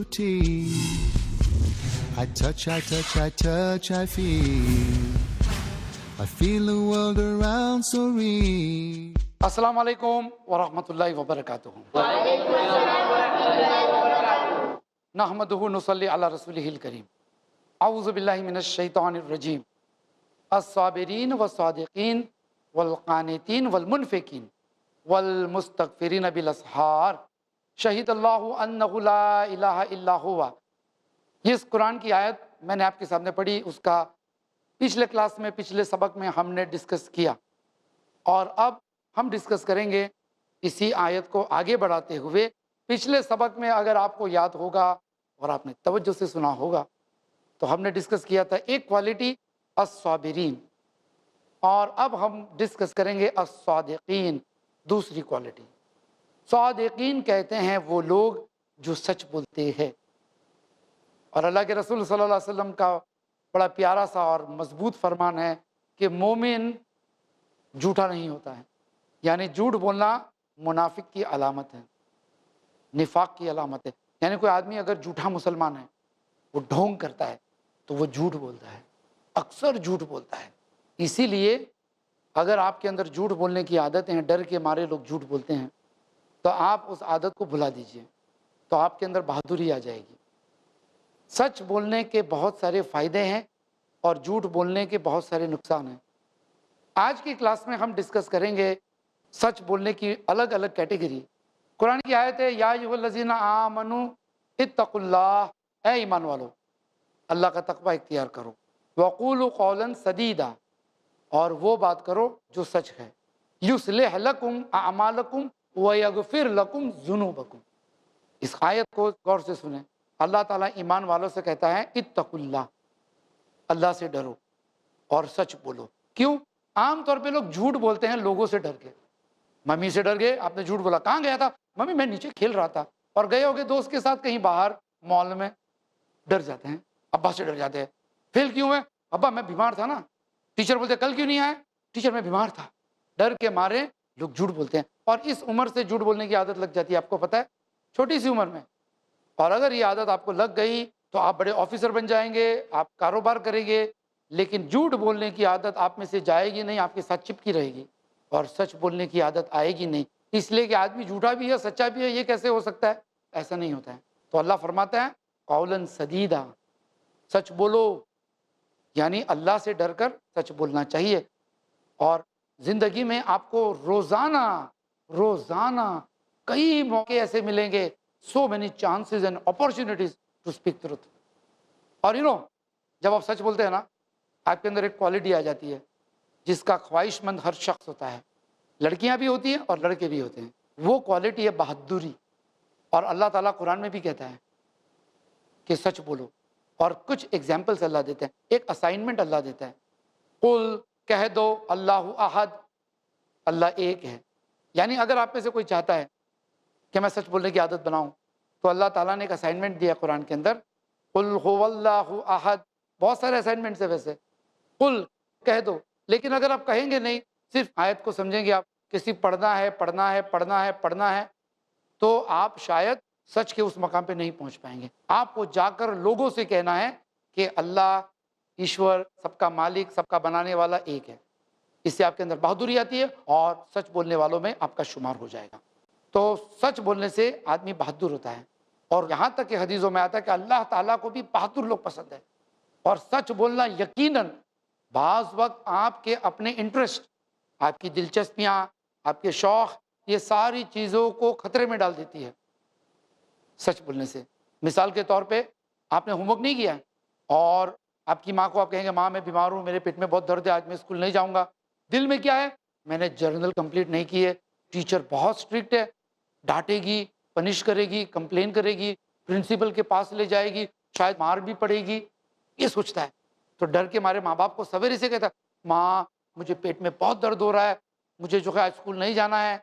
beauty. I touch, I feel the world around so real. السلام علیکم ورحمۃ اللہ وبرکاتہ۔ نحمدہ نصلی علی رسولہ الکریم۔ اعوذ باللہ من الشیطان الرجیم۔ الصابرین والصادقین والقانتین والمنفقین والمستغفرین بالاسحار شہید اللہ انہ لا الہ الا ہوا۔ اس قرآن کی آیت میں نے آپ کے سامنے پڑھی، اس کا پچھلے کلاس میں پچھلے سبق میں ہم نے ڈسکس کیا، اور اب ہم ڈسکس کریں گے اسی آیت کو آگے بڑھاتے ہوئے۔ پچھلے سبق میں اگر آپ کو یاد ہوگا اور آپ نے توجہ سے سنا ہوگا تو ہم نے ڈسکس کیا تھا ایک کوالٹی الصابرین، اور اب ہم ڈسکس کریں گے الصادقین، دوسری کوالٹی۔ صادقین کہتے ہیں وہ لوگ جو سچ بولتے ہیں، اور اللہ کے رسول صلی اللہ علیہ وسلم کا بڑا پیارا سا اور مضبوط فرمان ہے کہ مومن جھوٹا نہیں ہوتا ہے، یعنی جھوٹ بولنا منافق کی علامت ہے، نفاق کی علامت ہے۔ یعنی کوئی آدمی اگر جھوٹا مسلمان ہے، وہ ڈھونگ کرتا ہے تو وہ جھوٹ بولتا ہے، اکثر جھوٹ بولتا ہے۔ اسی لیے اگر آپ کے اندر جھوٹ بولنے کی عادت ہے، ڈر کے مارے لوگ جھوٹ بولتے ہیں، تو آپ اس عادت کو بھلا دیجئے، تو آپ کے اندر بہادری آ جائے گی۔ سچ بولنے کے بہت سارے فائدے ہیں اور جھوٹ بولنے کے بہت سارے نقصان ہیں۔ آج کی کلاس میں ہم ڈسکس کریں گے سچ بولنے کی الگ الگ کیٹیگری۔ قرآن کی آیت ہے یا ایھا الذین آمنوا اتقوا اللہ، اے ایمان والو اللہ کا تقوی اختیار کرو، وقولوا قولا سدیدا، اور وہ بات کرو جو سچ ہے، یصلح لکم اعمالکم ویغفر لکم ذنوبکم۔ اس آیت کو غور سے سنیں۔ اللہ تعالیٰ ایمان والوں سے کہتا ہے اتقوا اللہ، اللہ سے ڈرو اور سچ بولو۔ کیوں؟ عام طور پہ لوگ جھوٹ بولتے ہیں لوگوں سے ڈر کے۔ ممی سے ڈر گئے، آپ نے جھوٹ بولا، کہاں گیا تھا؟ ممی میں نیچے کھیل رہا تھا۔ اور گئے ہوگے دوست کے ساتھ کہیں باہر مال میں، ڈر جاتے ہیں، ابا سے ڈر جاتے ہیں۔ فیل کیوں ہے؟ ابا میں بیمار تھا نا۔ ٹیچر بولتے کل کیوں نہیں آئے؟ ٹیچر میں بیمار تھا۔ ڈر کے مارے لوگ جھوٹ بولتے ہیں، اور اس عمر سے جھوٹ بولنے کی عادت لگ جاتی ہے، آپ کو پتہ ہے، چھوٹی سی عمر میں۔ اور اگر یہ عادت آپ کو لگ گئی تو آپ بڑے آفیسر بن جائیں گے، آپ کاروبار کریں گے، لیکن جھوٹ بولنے کی عادت آپ میں سے جائے گی نہیں، آپ کے ساتھ چپکی رہے گی، اور سچ بولنے کی عادت آئے گی نہیں۔ اس لیے کہ آدمی جھوٹا بھی ہے سچا بھی ہے، یہ کیسے ہو سکتا ہے؟ ایسا نہیں ہوتا ہے۔ تو اللہ فرماتا ہے قولا سدیدا، سچ بولو، یعنی اللہ سے ڈر کر سچ بولنا چاہیے۔ اور زندگی میں آپ کو روزانہ کئی موقع ایسے ملیں گے، so many chances and opportunities to speak truth۔ اور جب آپ سچ بولتے ہیں نا، آپ کے اندر ایک کوالٹی آ جاتی ہے جس کا خواہش مند ہر شخص ہوتا ہے، لڑکیاں بھی ہوتی ہیں اور لڑکے بھی ہوتے ہیں۔ وہ کوالٹی ہے بہادری، اور اللہ تعالیٰ قرآن میں بھی کہتا ہے کہ سچ بولو، اور کچھ ایگزامپلس اللہ دیتے ہیں، ایک اسائنمنٹ اللہ دیتا ہے، قل، کہہ دو، اللہ احد، اللہ ایک ہے۔ یعنی اگر آپ میں سے کوئی چاہتا ہے کہ میں سچ بولنے کی عادت بناؤں، تو اللہ تعالیٰ نے ایک اسائنمنٹ دیا قرآن کے اندر، قل هو اللہ احد۔ بہت سارے اسائنمنٹس ہیں ویسے، قل، کہہ دو، لیکن اگر آپ کہیں گے نہیں، صرف آیت کو سمجھیں گے آپ کہ صرف پڑھنا ہے، تو آپ شاید سچ کے اس مقام پہ نہیں پہنچ پائیں گے۔ آپ کو جا کر لوگوں سے کہنا ہے کہ اللہ ایشور، سب کا مالک، سب کا بنانے والا ایک ہے۔ اس سے آپ کے اندر بہادری آتی ہے، اور سچ بولنے والوں میں آپ کا شمار ہو جائے گا۔ تو سچ بولنے سے آدمی بہادر ہوتا ہے، اور یہاں تک کہ حدیثوں میں آتا ہے کہ اللہ تعالیٰ کو بھی بہادر لوگ پسند ہے۔ اور سچ بولنا یقیناً بعض وقت آپ کے اپنے انٹرسٹ، آپ کی دلچسپیاں، آپ کے شوق، یہ ساری چیزوں کو خطرے میں ڈال دیتی ہے سچ بولنے سے۔ مثال کے طور پہ آپ نے ہوم ورک نہیں کیا، اور آپ کی ماں کو آپ کہیں گے ماں میں بیمار ہوں، میرے پیٹ میں بہت درد ہے، آج میں اسکول نہیں جاؤں گا۔ دل میں کیا ہے؟ میں نے جرنل کمپلیٹ نہیں کی ہے، ٹیچر بہت اسٹرکٹ ہے، ڈانٹے گی، پنش کرے گی، کمپلین کرے گی، پرنسپل کے پاس لے جائے گی، شاید مار بھی پڑے گی، یہ سوچتا ہے۔ تو ڈر کے مارے ماں باپ کو سویرے سے کہتا ہے ماں مجھے پیٹ میں بہت درد ہو رہا ہے، مجھے جو ہے آج اسکول نہیں جانا ہے،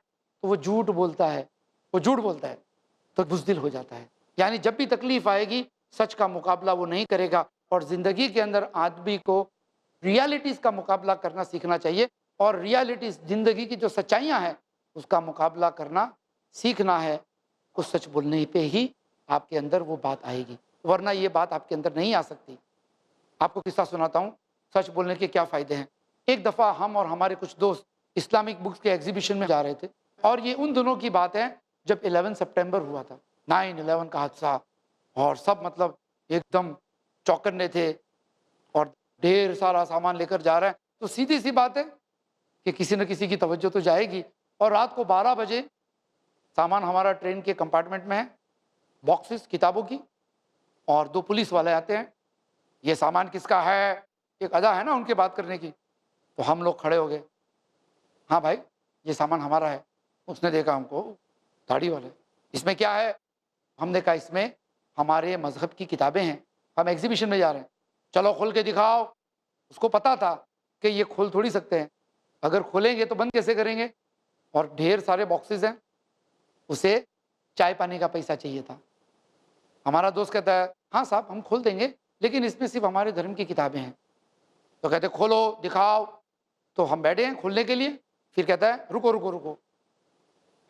تو وہ جھوٹ بولتا ہے، تو بزدل ہو جاتا ہے۔ یعنی جب بھی تکلیف آئے گی، سچ کا مقابلہ وہ نہیں کرے گا۔ اور زندگی کے اندر آدمی کو ریالٹیز کا مقابلہ کرنا سیکھنا چاہیے، اور ریالٹیز زندگی کی جو سچائیاں ہیں اس کا مقابلہ کرنا سیکھنا ہے۔ اس سچ بولنے پہ ہی آپ کے اندر وہ بات آئے گی، ورنہ یہ بات آپ کے اندر نہیں آ سکتی۔ آپ کو قصہ سناتا ہوں، سچ بولنے کے کیا فائدے ہیں۔ ایک دفعہ ہم اور ہمارے کچھ دوست اسلامک بکس کے ایگزیبیشن میں جا رہے تھے، اور یہ ان دنوں کی بات ہے جب 11 سپٹمبر ہوا تھا، 9/11 کا حادثہ، اور سب مطلب ایک دم چوکنے تھے اور ڈھیر سارا سامان لے کر جا رہے ہیں، تو سیدھی سی بات ہے کہ کسی نہ کسی کی توجہ تو جائے گی۔ اور رات کو 12 بجے سامان ہمارا ٹرین کے کمپارٹمنٹ میں ہے، باکسز کتابوں کی، اور 2 پولیس والے آتے ہیں، یہ سامان کس کا ہے، ایک ادا ہے نا ان کے بات کرنے کی۔ تو ہم لوگ کھڑے ہو گئے، ہاں بھائی یہ سامان ہمارا ہے۔ اس نے دیکھا ہم کو، داڑھی والے، اس میں کیا ہے؟ ہم نے کہا اس میں ہمارے مذہب کی کتابیں ہیں، ہم ایگزیبیشن میں جا رہے ہیں، چلو کھول کے دکھاؤ۔ اس کو پتا تھا کہ یہ کھول تھوڑی سکتے ہیں، اگر کھولیں گے تو بند کیسے کریں گے، اور ڈھیر سارے باکسز ہیں۔ اسے چائے پانی کا پیسہ چاہیے تھا۔ ہمارا دوست کہتا ہے ہاں صاحب ہم کھول دیں گے، لیکن اس میں صرف ہمارے دھرم کی کتابیں ہیں۔ تو کہتے کھولو دکھاؤ۔ تو ہم بیٹھے ہیں کھولنے کے لیے، پھر کہتا ہے رکو رکو رکو،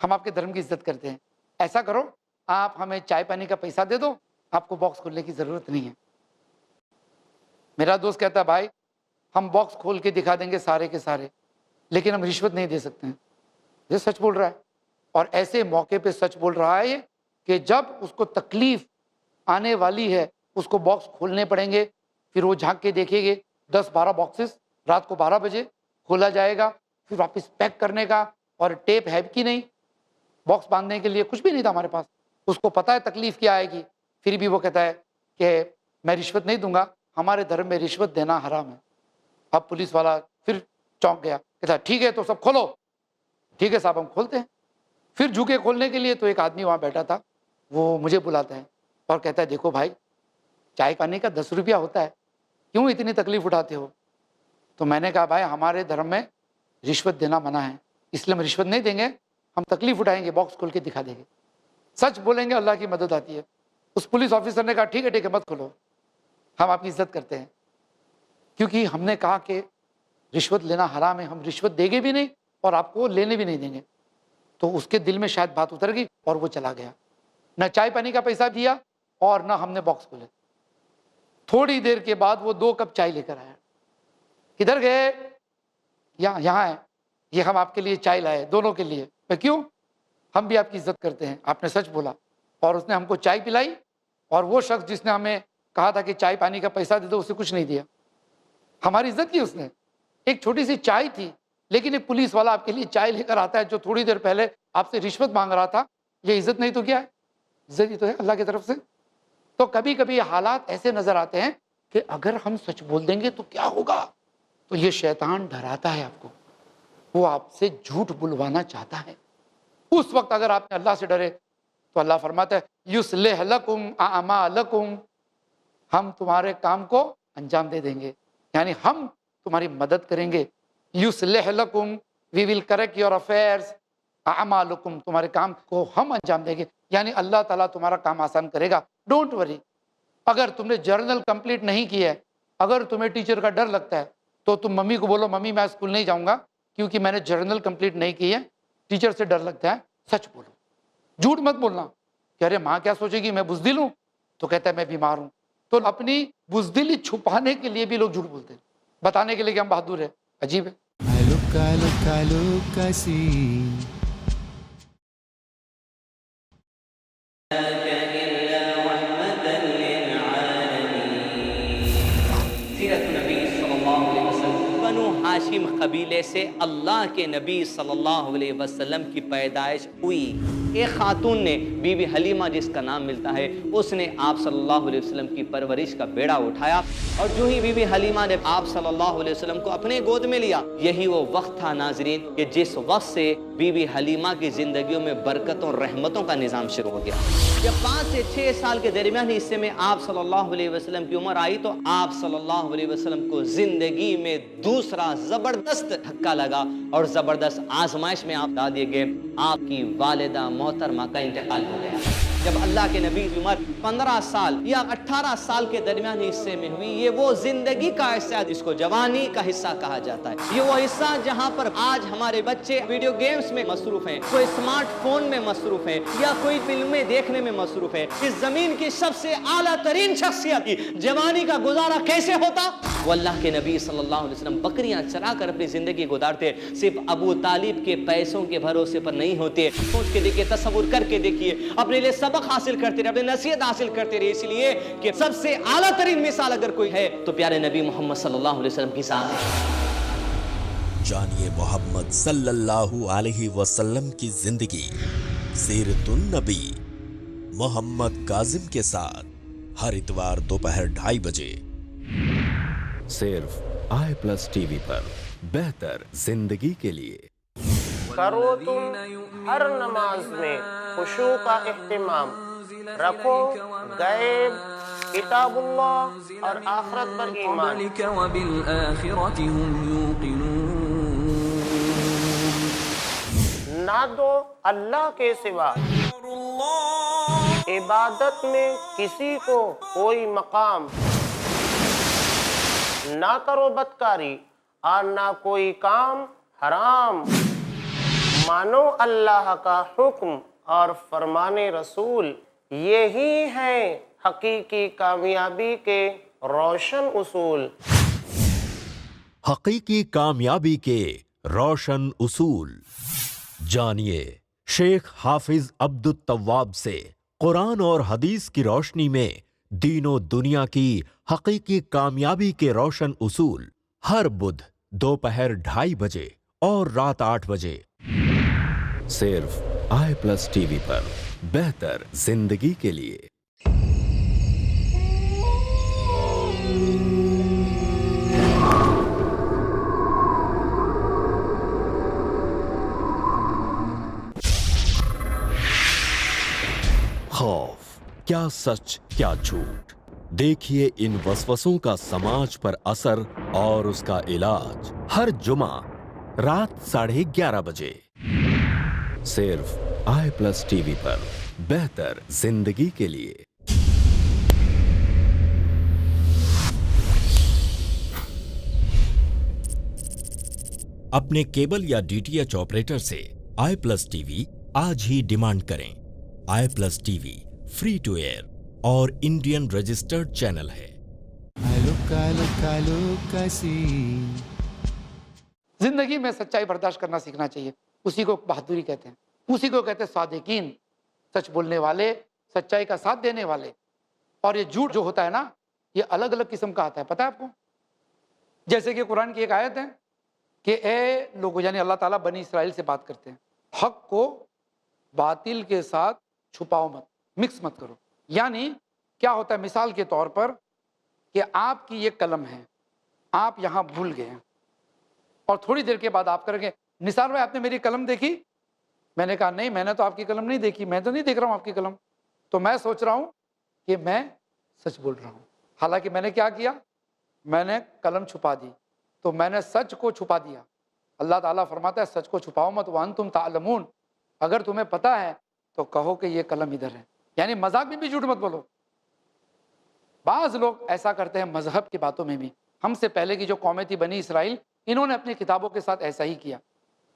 ہم آپ کے دھرم کی عزت کرتے ہیں، ایسا کرو آپ ہمیں چائے پانی کا پیسہ دے دو، آپ کو باکس کھولنے کی ضرورت نہیں ہے۔ میرا دوست کہتا ہے بھائی ہم باکس کھول کے دکھا دیں گے سارے کے سارے، لیکن ہم رشوت نہیں دے سکتے ہیں۔ یہ سچ بول رہا ہے، اور ایسے موقع پہ سچ بول رہا ہے یہ کہ جب اس کو تکلیف آنے والی ہے اس کو باکس کھولنے پڑیں گے، پھر وہ جھانک کے دیکھیں گے 10-12 باکسز، رات کو 12 بجے کھولا جائے گا، پھر واپس پیک کرنے کا، اور ٹیپ ہے کہ نہیں، باکس باندھنے کے لیے کچھ بھی نہیں تھا ہمارے پاس۔ اس کو پتہ ہے تکلیف کیا آئے گی، پھر بھی وہ کہتا ہے کہ میں رشوت نہیں دوں گا، ہمارے دھرم میں رشوت دینا حرام ہے۔ اب پولیس والا پھر چونک گیا، کہتا ہے ٹھیک ہے تو سب کھولو۔ ٹھیک ہے صاحب ہم کھولتے ہیں۔ پھر جھکے کھولنے کے لیے تو ایک آدمی وہاں بیٹھا تھا، وہ مجھے بلاتا ہے اور کہتا ہے دیکھو بھائی چائے پانی کا 10 روپیہ ہوتا ہے، کیوں اتنی تکلیف اٹھاتے ہو؟ تو میں نے کہا بھائی ہمارے دھرم میں رشوت دینا منع ہے، اس لیے ہم رشوت نہیں دیں گے، ہم تکلیف اٹھائیں گے، باکس کھول کے دکھا دیں گے۔ سچ بولیں گے اللہ کی مدد آتی ہے۔ اس پولیس آفیسر نے کہا ٹھیک ہے مت کھولو، ہم آپ کی عزت کرتے ہیں، کیونکہ ہم نے کہا کہ رشوت لینا حرام ہے، ہم رشوت دیں گے بھی نہیں اور آپ کو لینے بھی نہیں دیں گے۔ تو اس کے دل میں شاید بات اتر گئی اور وہ چلا گیا، نہ چائے پانی کا پیسہ دیا اور نہ ہم نے باکس کھولے۔ تھوڑی دیر کے بعد وہ 2 کپ چائے لے کر آیا۔ کدھر گئے؟ یہاں ہے، یہ ہم آپ کے لیے چائے لائے، دونوں کے لیے۔ میں کیوں؟ ہم بھی آپ کی عزت کرتے ہیں، آپ نے سچ بولا۔ اور اس نے ہم کو چائے پلائی، اور وہ شخص جس نے ہمیں کہا تھا کہ چائے پانی کا پیسہ دے دو اسے کچھ نہیں دیا، ہماری عزت کی اس نے۔ ایک چھوٹی سی چائے تھی، لیکن ایک پولیس والا آپ کے لیے چائے لے کر آتا ہے جو تھوڑی دیر پہلے آپ سے رشوت مانگ رہا تھا، یہ عزت نہیں تو کیا ہے؟ عزت ہی تو ہے اللہ کی طرف سے۔ تو کبھی کبھی حالات ایسے نظر آتے ہیں کہ اگر ہم سچ بول دیں گے تو کیا ہوگا، تو یہ شیطان ڈراتا ہے آپ کو، وہ آپ سے جھوٹ بلوانا چاہتا ہے۔ اس وقت اگر آپ نے اللہ سے ڈرے تو اللہ فرماتا ہے یصلح لکم اعمالکم، ہم تمہارے کام کو انجام دے دیں گے، یعنی ہم تمہاری مدد کریں گے۔ یصلح لکم، وی ول کریکٹ یور افیئرز، اعمالکم، تمہارے کام کو ہم انجام دیں گے، یعنی اللہ تعالیٰ تمہارا کام آسان کرے گا، ڈونٹ وری۔ اگر تم نے جرنل کمپلیٹ نہیں کی ہے، اگر تمہیں ٹیچر کا ڈر لگتا ہے تو تم ممی کو بولو ممی میں اسکول نہیں جاؤں گا کیونکہ میں نے جرنل کمپلیٹ نہیں کی ہے، ٹیچر سے ڈر لگتا ہے۔ سچ بولو، جھوٹ مت بولنا کہ ارے ماں کیا سوچے گی میں بزدل ہوں، تو کہتا ہے میں بیمار ہوں۔ تو اپنی بزدلی چھپانے کے لیے بھی لوگ جھوٹ بولتے ہیں، بتانے کے لیے کہ ہم بہادر ہیں۔ عجیب ہے۔ I look, I see. بنو ہاشم قبیلے سے اللہ کے نبی صلی اللہ علیہ وسلم کی پیدائش ہوئی۔ ایک خاتون نے، بی بی حلیمہ جس کا نام ملتا ہے، اس نے آپ صلی اللہ علیہ وسلم کی پرورش کا بیڑا اٹھایا، اور جو ہی بی بی حلیمہ نے آپ صلی اللہ علیہ وسلم کو اپنے گود میں لیا، یہی وہ وقت تھا ناظرین کہ جس وقت سے بی بی حلیمہ کی زندگیوں میں برکتوں اور رحمتوں کا نظام شروع ہو گیا۔ جب 5 سے 6 سال کے درمیانی حصے میں آپ صلی اللہ علیہ وسلم کی عمر آئی تو آپ صلی اللہ علیہ وسلم کو زندگی میں دوسرا زبردست دھکا لگا اور زبردست آزمائش میں آپ ڈال دیے گئے۔ آپ کی والدہ محترمہ کا انتقال ہو گیا۔ جب اللہ کے نبی کی عمر 15 سال یا 18 سال کے درمیان حصے میں ہوئی، یہ وہ زندگی کا حصہ ہے جس کو جوانی کا حصہ کہا جاتا ہے۔ یہ وہ حصہ جہاں پر آج ہمارے بچے ویڈیو گیمز میں مصروف ہیں، کوئی اسمارٹ فون میں مصروف ہے، یا کوئی فلمیں دیکھنے میں مصروف ہے۔ اس زمین کی سب سے اعلیٰ ترین شخصیت کی جوانی کا گزارا کیسے ہوتا؟ وہ اللہ کے نبی صلی اللہ علیہ وسلم بکریاں چرا کر اپنی زندگی گزارتے، صرف ابو طالب کے پیسوں کے بھروسے پر نہیں ہوتے۔ سوچ کے دیکھیے، تصور کر کے دیکھیے، اپنے لیے سبق حاصل کرتے رہے، اپنے نصیحت حاصل کرتے رہے، اس لیے کہ سب سے اعلیٰ ترین مثال اگر کوئی ہے تو پیارے نبی محمد صلی اللہ علیہ وسلم کی ذات ہے۔ جانیے محمد صلی اللہ علیہ وسلم کی زندگی، سیرت النبی محمد کاظم کے ساتھ ہر اتوار دوپہر 2:30 بجے صرف i+ TV پر، بہتر زندگی کے لیے۔ کرو تم ہر نماز میں خشوع کا اہتمام، رکھو غیب، کتاب اللہ اور آخرت پر ایمان۔ وبالآخرة هم يوقنون۔ نہ دو اللہ کے سوا عبادت میں کسی کو کوئی مقام، نہ کرو بدکاری اور نہ کوئی کام حرام، مانو اللہ کا حکم اور فرمان رسول، یہی ہیں حقیقی کامیابی کے روشن اصول۔ حقیقی کامیابی کے روشن اصول جانیے شیخ حافظ عبد التواب سے قرآن اور حدیث کی روشنی میں دین و دنیا کی حقیقی کامیابی کے روشن اصول، ہر بدھ دوپہر 2:30 بجے اور رات 8 بجے صرف i+ TV پر، بہتر زندگی کے لیے۔ خوف، کیا سچ کیا جھوٹ، دیکھیے ان وسوسوں کا سماج پر اثر اور اس کا علاج ہر جمعہ رات 11:30 بجے صرف i+ TV پر، بہتر زندگی کے لیے۔ اپنے کیبل یا DTH آپریٹر سے i+ TV آج ہی ڈیمانڈ کریں۔ i+ TV free to air اور انڈین رجسٹرڈ چینل ہے۔ I look, I see. زندگی میں سچائی برداشت کرنا سیکھنا چاہیے، اسی کو بہادری کہتے ہیں، اسی کو کہتے ہیں صادقین، سچ بولنے والے، سچائی کا ساتھ دینے والے۔ اور یہ جھوٹ جو ہوتا ہے نا، یہ الگ الگ قسم کا آتا ہے، پتہ ہے آپ کو؟ جیسے کہ قرآن کی ایک آیت ہے کہ اے لوگوں، یعنی اللہ تعالیٰ بنی اسرائیل سے بات کرتے ہیں، حق کو باطل کے ساتھ چھپاؤ مت، مکس مت کرو۔ یعنی کیا ہوتا ہے، مثال کے طور پر کہ آپ کی یہ قلم ہے، آپ یہاں بھول گئے ہیں، اور تھوڑی دیر کے بعد آپ کریں گے، نثار بھائی آپ نے میری قلم دیکھی؟ میں نے کہا نہیں، میں نے تو آپ کی قلم نہیں دیکھی، میں تو نہیں دیکھ رہا ہوں آپ کی قلم، تو میں سوچ رہا ہوں کہ میں سچ بول رہا ہوں، حالانکہ میں نے کیا کیا، میں نے قلم چھپا دی، تو میں نے سچ کو چھپا دیا۔ اللہ تعالیٰ فرماتا ہے سچ کو چھپاؤ مت، وانتم تعلمون، اگر تمہیں پتہ ہے تو کہو کہ یہ قلم ادھر ہے، یعنی مذاق میں بھی جھوٹ مت بولو۔ بعض لوگ ایسا کرتے ہیں مذہب کی باتوں میں بھی، ہم سے پہلے کی جو قومیں تھی بنی اسرائیل، انہوں نے اپنی کتابوں کے ساتھ ایسا ہی کیا،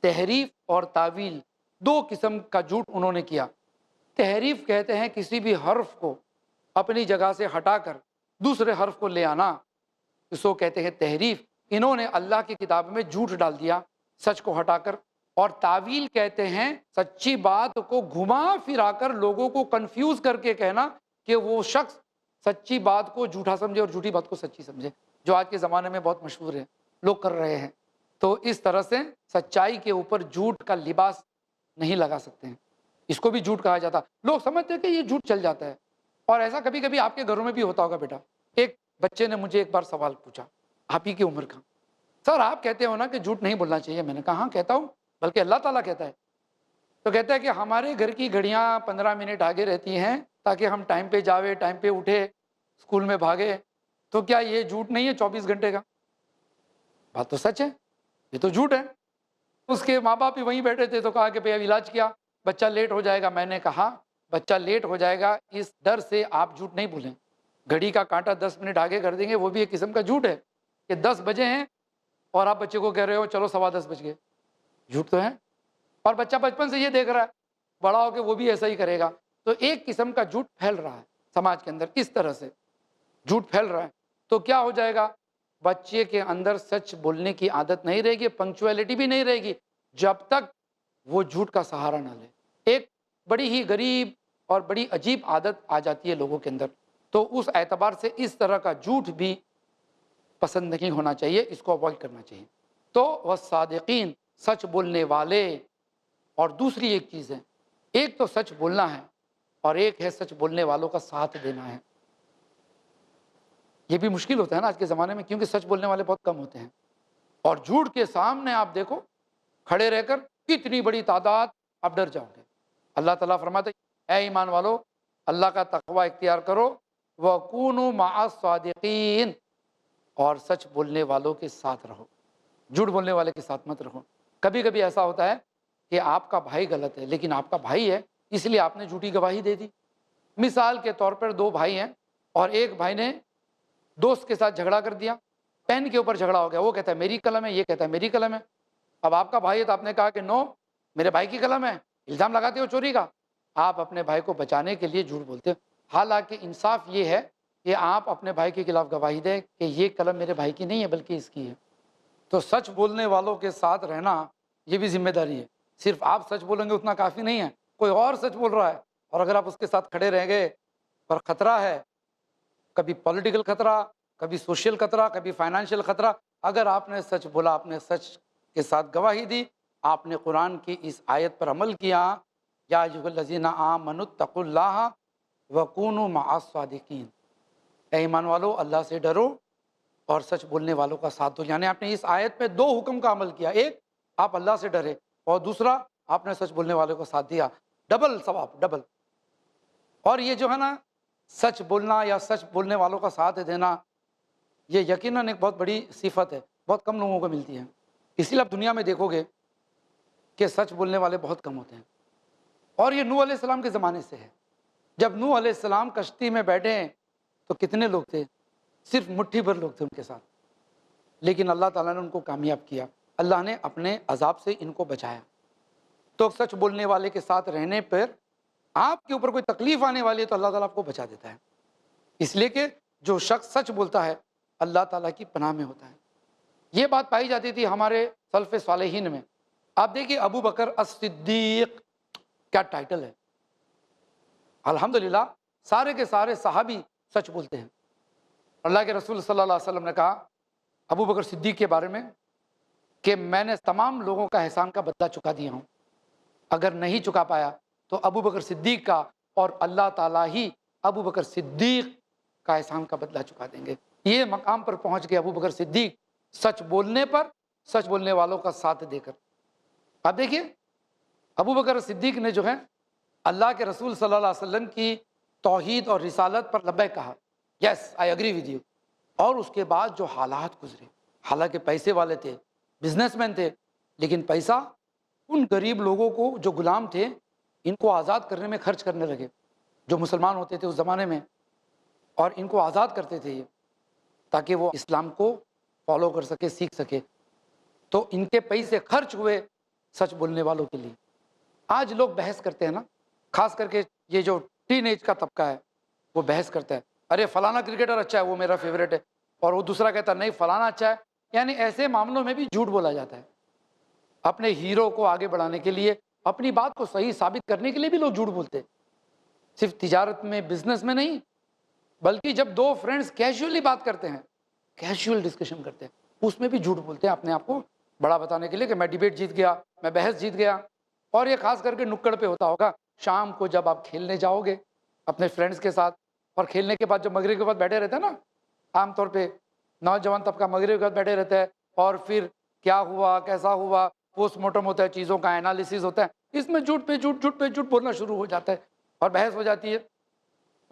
تحریف اور تعویل، دو قسم کا جھوٹ انہوں نے کیا۔ تحریف کہتے ہیں کسی بھی حرف کو اپنی جگہ سے ہٹا کر دوسرے حرف کو لے آنا، اس کو کہتے ہیں تحریف۔ انہوں نے اللہ کی کتاب میں جھوٹ ڈال دیا سچ کو ہٹا کر۔ اور تعویل کہتے ہیں سچی بات کو گھما پھرا کر لوگوں کو کنفیوز کر کے کہنا کہ وہ شخص سچی بات کو جھوٹا سمجھے اور جھوٹی بات کو سچی سمجھے، جو آج کے زمانے میں بہت مشہور ہے، لوگ کر رہے ہیں۔ تو اس طرح سے سچائی کے اوپر جھوٹ کا لباس نہیں لگا سکتے ہیں، اس کو بھی جھوٹ کہا جاتا۔ لوگ سمجھتے ہیں کہ یہ جھوٹ چل جاتا ہے، اور ایسا کبھی کبھی آپ کے گھروں میں بھی ہوتا ہوگا۔ بیٹا، ایک بچے نے مجھے ایک بار سوال پوچھا، آپ ہی کی عمر کا، سر آپ کہتے ہو نا کہ جھوٹ نہیں بولنا چاہیے؟ میں نے کہا ہاں کہتا ہوں، بلکہ اللہ تعالیٰ کہتا ہے۔ تو کہتا ہے کہ ہمارے گھر کی گھڑیاں 15 منٹ آگے رہتی ہیں تاکہ ہم ٹائم پہ جاوے، ٹائم پہ اٹھے، اسکول میں بھاگے، تو کیا یہ جھوٹ نہیں ہے 24 گھنٹے کا؟ بات تو سچ ہے، یہ تو جھوٹ ہے۔ اس کے ماں باپ بھی وہیں بیٹھے تھے، تو کہا کہ بھئی اب علاج کیا، بچہ لیٹ ہو جائے گا۔ میں نے کہا بچہ لیٹ ہو جائے گا، اس ڈر سے آپ جھوٹ نہیں بولیں۔ گھڑی کا کانٹا 10 منٹ آگے کر دیں گے، وہ بھی ایک قسم کا جھوٹ ہے کہ 10 بجے ہیں اور آپ بچے کو کہہ رہے ہو چلو 10:15 بج گئے، جھوٹ تو ہے۔ اور بچہ بچپن سے یہ دیکھ رہا ہے، بڑا ہو کے وہ بھی ایسا ہی کرے گا۔ تو ایک قسم کا جھوٹ پھیل رہا ہے سماج کے اندر، اس طرح سے جھوٹ پھیل رہا ہے۔ تو کیا ہو جائے گا؟ بچے کے اندر سچ بولنے کی عادت نہیں رہے گی، پنکچویلٹی بھی نہیں رہے گی، جب تک وہ جھوٹ کا سہارا نہ لے۔ ایک بڑی ہی غریب اور بڑی عجیب عادت آ جاتی ہے لوگوں کے اندر۔ تو اس اعتبار سے اس طرح کا جھوٹ بھی پسند نہیں ہونا چاہیے، اس کو اوائڈ کرنا چاہیے۔ تو والصادقین، سچ بولنے والے۔ اور دوسری ایک چیز ہے، ایک تو سچ بولنا ہے اور ایک ہے سچ بولنے والوں کا ساتھ دینا ہے۔ یہ بھی مشکل ہوتا ہے نا آج کے زمانے میں، کیونکہ سچ بولنے والے بہت کم ہوتے ہیں، اور جھوٹ کے سامنے آپ دیکھو کھڑے رہ کر کتنی بڑی تعداد، آپ ڈر جاؤ گے۔ اللہ تعالیٰ فرماتے اے ایمان والو، اللہ کا تقوی اختیار کرو، وَكُونُوا مَعَ الصَّادِقِينَ، اور سچ بولنے والوں کے ساتھ رہو، جھوٹ بولنے والے کے ساتھ مت رہو۔ کبھی کبھی ایسا ہوتا ہے کہ آپ کا بھائی غلط ہے، لیکن آپ کا بھائی ہے اس لیے آپ نے جھوٹی گواہی دے دی۔ مثال کے طور پر 2 بھائی ہیں اور ایک بھائی نے دوست کے ساتھ جھگڑا کر دیا، پین کے اوپر جھگڑا ہو گیا، وہ کہتا ہے میری قلم ہے، یہ کہتا ہے میری قلم ہے۔ اب آپ کا بھائی ہے تو آپ نے کہا کہ نو، میرے بھائی کی قلم ہے، الزام لگاتے ہو چوری کا۔ آپ اپنے بھائی کو بچانے کے لیے جھوٹ بولتے ہیں، حالانکہ انصاف یہ ہے کہ آپ اپنے بھائی کے خلاف گواہی دیں کہ یہ قلم میرے بھائی کی نہیں ہے بلکہ اس کی ہے۔ تو سچ بولنے والوں کے ساتھ رہنا یہ بھی ذمہ داری ہے۔ صرف آپ سچ بولیں گے اتنا کافی نہیں ہے، کوئی اور سچ بول رہا ہے اور اگر آپ اس کے ساتھ کھڑے رہ گئے، پر خطرہ ہے، کبھی پولیٹیکل خطرہ، کبھی سوشل خطرہ، کبھی فائنانشیل خطرہ۔ اگر آپ نے سچ بولا، آپ نے سچ کے ساتھ گواہی دی، آپ نے قرآن کی اس آیت پر عمل کیا، یا ایھا الذین آمنوا اتقوا اللہ وکونوا مع الصادقین، اے ایمان والو اللہ سے ڈرو اور سچ بولنے والوں کا ساتھ دو۔ یعنی آپ نے اس آیت پہ 2 حکم کا عمل کیا، ایک آپ اللہ سے ڈرے اور دوسرا آپ نے سچ بولنے والوں کا ساتھ دیا، ڈبل ثواب، ڈبل۔ اور یہ جو ہے نا سچ بولنا یا سچ بولنے والوں کا ساتھ دینا، یہ یقیناً ایک بہت بڑی صفت ہے، بہت کم لوگوں کو ملتی ہے۔ اسی لیے آپ دنیا میں دیکھو گے کہ سچ بولنے والے بہت کم ہوتے ہیں، اور یہ نوح علیہ السلام کے زمانے سے ہے۔ جب نوح علیہ السلام کشتی میں بیٹھے تو کتنے لوگ تھے؟ صرف مٹھی بھر لوگ تھے ان کے ساتھ، لیکن اللہ تعالیٰ نے ان کو کامیاب کیا، اللہ نے اپنے عذاب سے ان کو بچایا۔ تو سچ بولنے والے کے ساتھ رہنے پر آپ کے اوپر کوئی تکلیف آنے والی ہے تو اللہ تعالیٰ آپ کو بچا دیتا ہے، اس لیے کہ جو شخص سچ بولتا ہے اللہ تعالیٰ کی پناہ میں ہوتا ہے۔ یہ بات پائی جاتی تھی ہمارے سلف صالحین میں۔ آپ دیکھیے ابو بکر الصدیق، کیا ٹائٹل ہے! الحمدللہ سارے کے سارے صحابی سچ بولتے ہیں۔ اللہ کے رسول صلی اللہ علیہ وسلم نے کہا ابو بکر صدیق کے بارے میں کہ میں نے تمام لوگوں کا احسان کا بدلہ چکا دیا ہوں، اگر نہیں چکا پایا تو ابو بکر صدیق کا اور اللہ تعالیٰ ہی ابو بکر صدیق کا احسان کا بدلہ چکا دیں گے۔ یہ مقام پر پہنچ گئے ابو بکر صدیق، سچ بولنے پر، سچ بولنے والوں کا ساتھ دے کر۔ اب دیکھیے ابو بکر صدیق نے جو ہے اللہ کے رسول صلی اللہ علیہ وسلم کی توحید اور رسالت پر لبیک کہا، یس آئی اگری ود یو، اور اس کے بعد جو حالات گزرے، حالانکہ پیسے والے تھے، بزنس مین تھے، لیکن پیسہ ان غریب لوگوں کو جو غلام تھے ان کو آزاد کرنے میں خرچ کرنے لگے، جو مسلمان ہوتے تھے اس زمانے میں، اور ان کو آزاد کرتے تھے یہ تاکہ وہ اسلام کو فالو کر سکے، سیکھ سکے۔ تو ان کے پیسے خرچ ہوئے سچ بولنے والوں کے لیے۔ آج لوگ بحث کرتے ہیں نا، خاص کر کے یہ جو ٹین ایج کا طبقہ ہے وہ بحث کرتا ہے، ارے فلانا کرکٹر اچھا ہے وہ میرا فیوریٹ ہے، اور وہ دوسرا کہتا ہے نہیں فلانا اچھا ہے۔ یعنی ایسے معاملوں میں بھی جھوٹ بولا جاتا ہے، اپنے ہیرو کو آگے بڑھانے کے لیے، اپنی بات کو صحیح ثابت کرنے کے لیے بھی لوگ جھوٹ بولتے ہیں۔ صرف تجارت میں، بزنس میں نہیں، بلکہ جب 2 فرینڈز کیجولی بات کرتے ہیں، کیجول ڈسکشن کرتے ہیں، اس میں بھی جھوٹ بولتے ہیں اپنے آپ کو بڑا بتانے کے لیے کہ میں ڈیبیٹ جیت گیا، میں بحث جیت گیا۔ اور یہ خاص کر کے نکڑ پہ ہوتا ہوگا، شام کو جب آپ کھیلنے جاؤ گے اپنے فرینڈز کے ساتھ، اور کھیلنے کے بعد جب مغرب کے بعد بیٹھے رہتے ہیں نا، عام طور پہ نوجوان طبقہ مغرب کے بعد بیٹھے رہتا ہے، اور پھر کیا ہوا کیسا ہوا پوسٹ مارٹم ہوتا ہے، چیزوں کا انالیسس ہوتا ہے، اس میں جھوٹ پہ جھوٹ، جھوٹ پہ جھوٹ بولنا شروع ہو جاتا ہے اور بحث ہو جاتی ہے،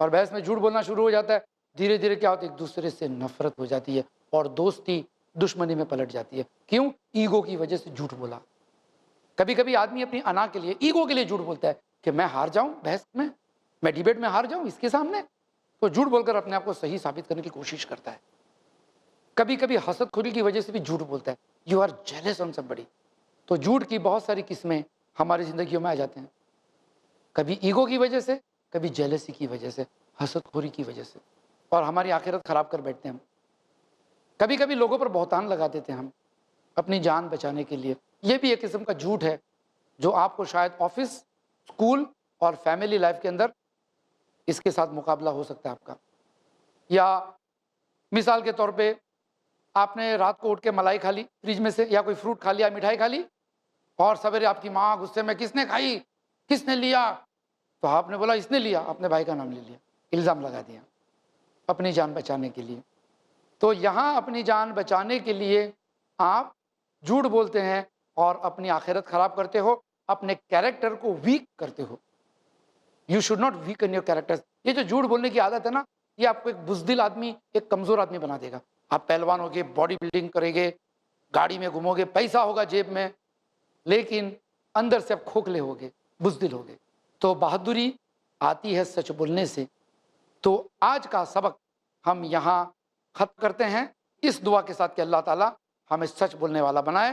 اور بحث میں جھوٹ بولنا شروع ہو جاتا ہے، دھیرے دھیرے کیا ہوتا ہے، ایک دوسرے سے نفرت ہو جاتی ہے اور دوستی دشمنی میں پلٹ جاتی ہے۔ کیوں؟ ایگو کی وجہ سے جھوٹ بولا۔ کبھی کبھی آدمی اپنی انا کے لیے، ایگو کے لیے جھوٹ بولتا ہے کہ میں ہار جاؤں بحث میں، میں ڈیبیٹ میں ہار جاؤں اس کے سامنے؟ تو جھوٹ بول کر اپنے آپ کو صحیح ثابت کرنے کی کوشش کرتا ہے. کبھی کبھی حسد خوری کی وجہ سے بھی جھوٹ بولتا ہے. You are jealous on somebody. تو جھوٹ کی بہت ساری قسمیں ہماری زندگیوں میں آ جاتے ہیں. کبھی ایگو کی وجہ سے، کبھی جیلسی کی وجہ سے، حسد خوری کی وجہ سے، اور ہماری آخرت خراب کر بیٹھتے ہیں ہم. کبھی کبھی لوگوں پر بہتان لگا دیتے ہیں ہم اپنی جان بچانے کے لیے. یہ بھی ایک قسم کا جھوٹ ہے جو آپ کو شاید آفس، اسکول اور فیملی لائف کے اندر اس کے ساتھ مقابلہ ہو سکتا ہے آپ کا. یا مثال کے طور پہ آپ نے رات کو اٹھ کے ملائی کھا لی فریج میں سے، یا کوئی فروٹ کھا لیا، مٹھائی کھا لی، اور سویرے آپ کی ماں غصے میں کس نے کھائی، کس نے لیا، تو آپ نے بولا اس نے لیا، اپنے بھائی کا نام لے لیا، الزام لگا دیا اپنی جان بچانے کے لیے. تو یہاں اپنی جان بچانے کے لیے آپ جھوٹ بولتے ہیں اور اپنی آخرت خراب کرتے ہو، اپنے کیریکٹر کو ویک کرتے ہو. You should not weaken your character. یہ جو جھوٹ بولنے کی عادت ہے نا، یہ آپ کو ایک بزدل آدمی، ایک کمزور آدمی بنا دے گا. آپ پہلوان ہوگے، باڈی بلڈنگ کریں گے، گاڑی میں گھومو گے، پیسہ ہوگا جیب میں، لیکن اندر سے آپ کھوکھلے ہوگے، بزدل ہوگے. تو بہادری آتی ہے سچ بولنے سے. تو آج کا سبق ہم یہاں ختم کرتے ہیں اس دعا کے ساتھ کہ اللہ تعالیٰ ہمیں سچ بولنے والا بنائے.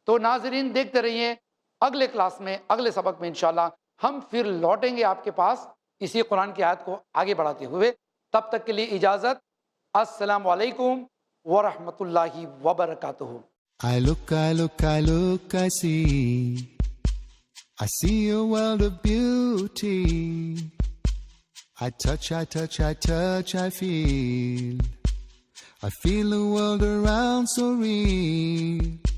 تو ناظرین دیکھتے رہیے، اگلے کلاس میں، اگلے سبق میں انشاءاللہ ہم پھر لوٹیں گے آپ کے پاس اسی قرآن کی آیت کو آگے بڑھاتے ہوئے. تب تک کے لیے اجازت. السلام علیکم ورحمۃ اللہ وبرکاتہ. I look, I see. I see a world of beauty. I touch, I feel. I feel the world around so real.